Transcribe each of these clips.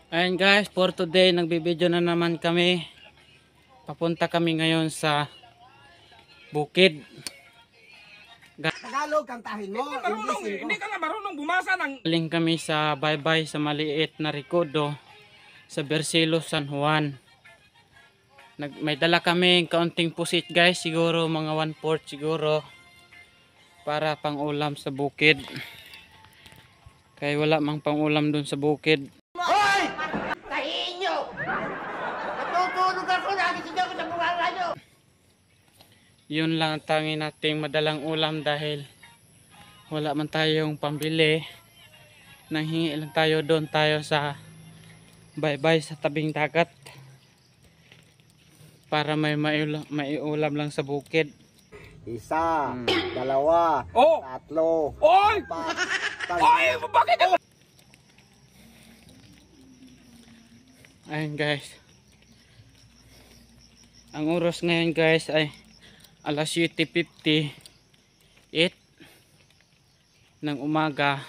Ayan guys, for today nagbibideo na naman kami. Papunta kami ngayon sa bukid. Tagalog kantahin mo. Hindi ka nga marunong bumasa ng... Galing kami sa baybay sa maliit na Recodo sa Bercelo, San Juan. May dala kami kaunting pusit guys, siguro mga 1/4 siguro para pang ulam sa bukid. Kaya wala mang pang ulam dun sa bukid. Hoy! Tahiin nyo! Natutulog ako, nagising ako sa bunganga nyo! Yun lang ang tangi nating madalang ulam dahil wala man tayong pambili. Nanghingi lang tayo doon tayo sa baybay sa tabing dagat para may maiulam lang sa bukid. Isa, dalawa, Oh! tatlo, Oy! apat, Oy! Bakit ka... Ayun guys, ang oras ngayon guys ay alas 7:58 ng umaga.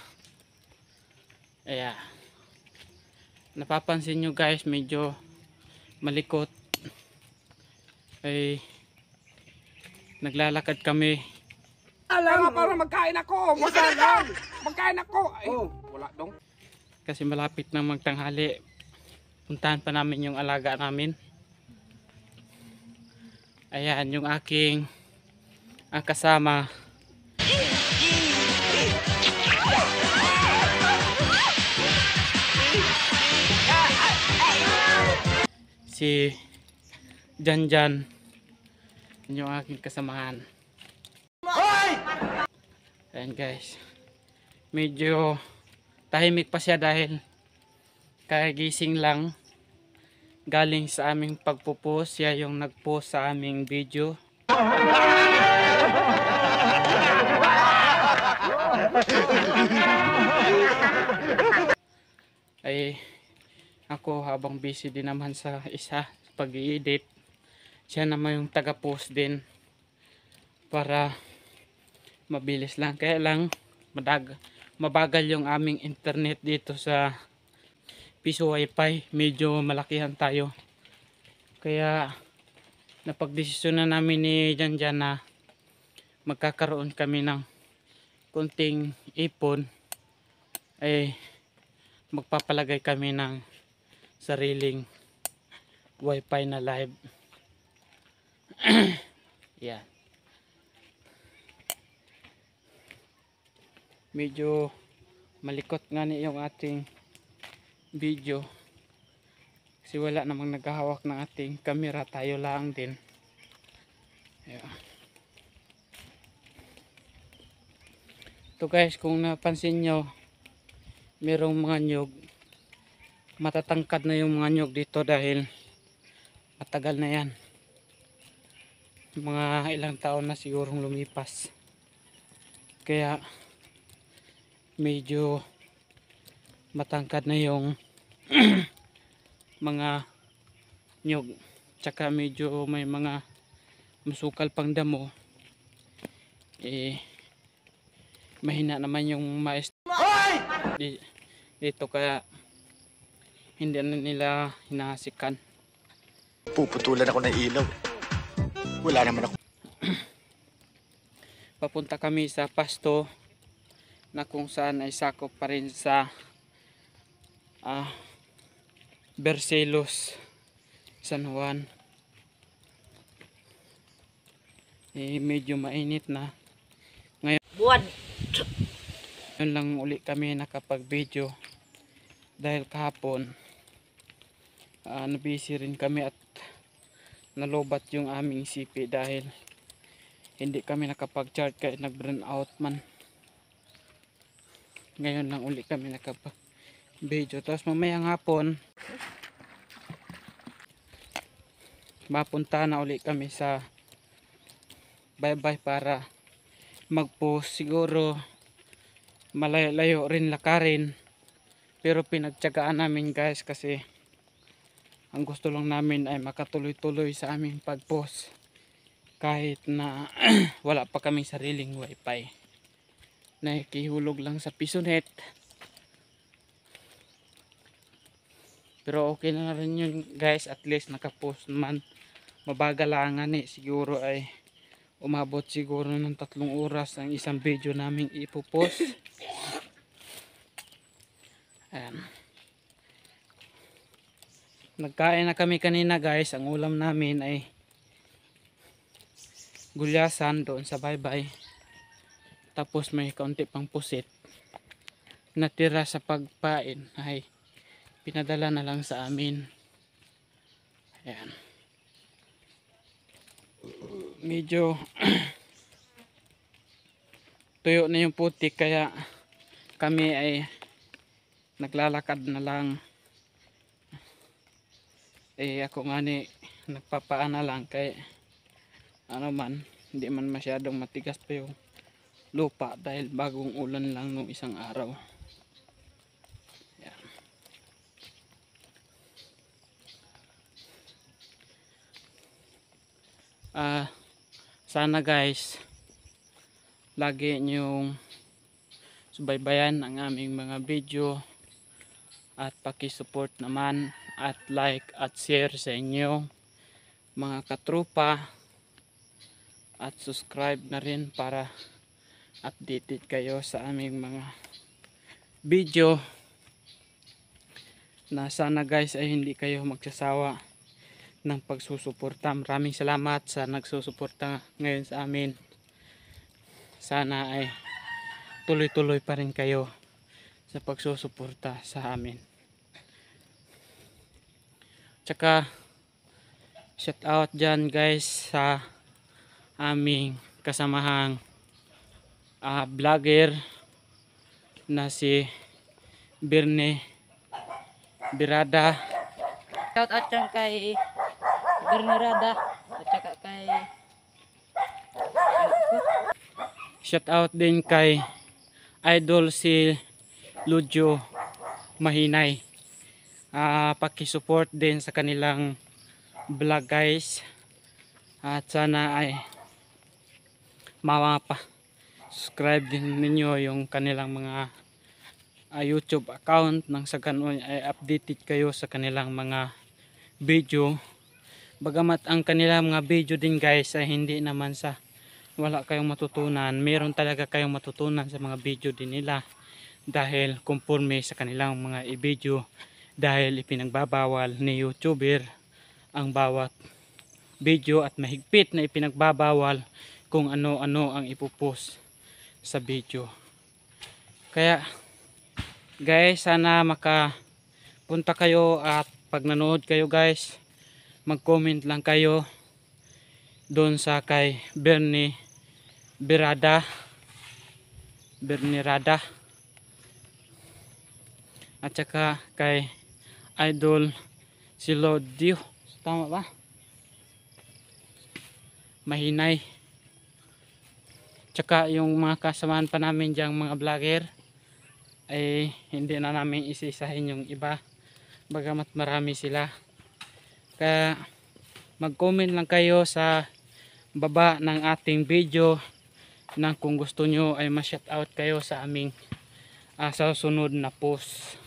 Ayan, napapansin nyo guys, medyo malikot ay naglalakad kami. Alam para magkain ako! Magkain ako! Ay, wala dong. Kasi malapit na magtanghali. Puntahan pa namin yung alaga namin. Ayan yung aking kasama. Si Janjan. Yun yung aking kasamahan. Ayan guys, medyo tahimik pa siya dahil kagising lang galing sa aming pagpo-post. Siya yung nag-post sa aming video. Ay ako habang busy din naman sa isa sa pag-i-edit, siya naman yung taga-post din para mabilis lang. Kaya lang mabagal yung aming internet dito sa piso wifi, medyo malakihan tayo. Kaya napagdesisyon na namin ni Janjan na magkakaroon kami ng kunting ipon, ay magpapalagay kami ng sariling wifi na live. Yan. Medyo malikot nga ni yung ating video kasi wala namang naghahawak ng ating camera, tayo lang din. Ayan. Ito guys, kung napansin nyo, merong mga nyug, matatangkad na yung mga nyug dito dahil matagal na yan, mga ilang taon na sigurong lumipas. Kaya medyo matangkad na yung mga nyug, tsaka medyo may mga masukal pang damo. Mahina naman yung mais dito, kaya hindi na nila hinahasikan. Puputulan ako ng ilaw. Wala naman ako. Papunta kami sa pasto na kung saan ay sakop pa rin sa Bercelos, San Juan. Medyo mainit na ngayon. Buwan! Yun lang uli kami nakapag video dahil kahapon nabisi rin kami at nalobat yung aming CP dahil hindi kami nakapag charge kaya nag burn out man. Ngayon lang uli kami nakapag video, tapos mamayang hapon mapunta na uli kami sa baybay para mag-post. Siguro malayo rin lakarin, pero pinagtyagaan namin guys kasi ang gusto lang namin ay makatuloy-tuloy sa aming pag-post kahit na wala pa kaming sariling wifi. Nakikihulog lang sa Pisonet Pero okay na rin yun guys, at least nakapost naman. Mabagal lang nga siguro ay umabot siguro ng 3 oras ang isang video namin ipopost. Ayan. Nagkain na kami kanina guys. Ang ulam namin ay gulyasan doon sa baybay. Tapos may kaunti pang pusit. Natira sa pagpain ay pinadala na lang sa amin. Ayan. Medyo tuyo na yung putik kaya kami ay naglalakad na lang. Ako nga nagpapaana lang kay ano man, hindi man masyadong matigas pa yung lupa dahil bagong ulan lang nung isang araw. Yan. Sana guys lagi nyong subaybayan ang aming mga video at paki-support naman at like at share sa inyo mga katropa at subscribe na rin para updated kayo sa aming mga video na sana guys ay hindi kayo magsasawa ng pagsusuporta. Maraming salamat sa nagsusuporta ngayon sa amin. Sana ay tuloy-tuloy pa rin kayo sa pagsusuporta sa amin. Tsaka shout out dyan guys sa aming kasamahang vlogger na si Birne Birada. Shout out dyan kay Bernarada at saka kay Shout out din kay idol si Lujo Mahinay. Paki-support din sa kanilang vlog guys. At sana ay subscribe din ninyo yung kanilang mga YouTube account nang sa ganun ay updated kayo sa kanilang mga video. Bagamat ang kanilang mga video din guys ay hindi naman sa wala kayong matutunan, meron talaga kayong matutunan sa mga video din nila dahil conforme sa kanilang mga i-video, dahil ipinagbabawal ni YouTuber ang bawat video at mahigpit na ipinagbabawal kung ano-ano ang ipopost sa video. Kaya guys, sana makapunta kayo at pag nanood kayo guys, mag-comment lang kayo doon sa kay Birne Birada at saka kay idol si Lodio, tama ba? Mahinay. Tsaka yung mga kasamahan pa namin dyang mga vlogger ay hindi na namin isa-isahin yung iba, bagamat marami sila. Kaya mag-comment lang kayo sa baba ng ating video na kung gusto nyo ay ma-shout out kayo sa aming sa sunod na post.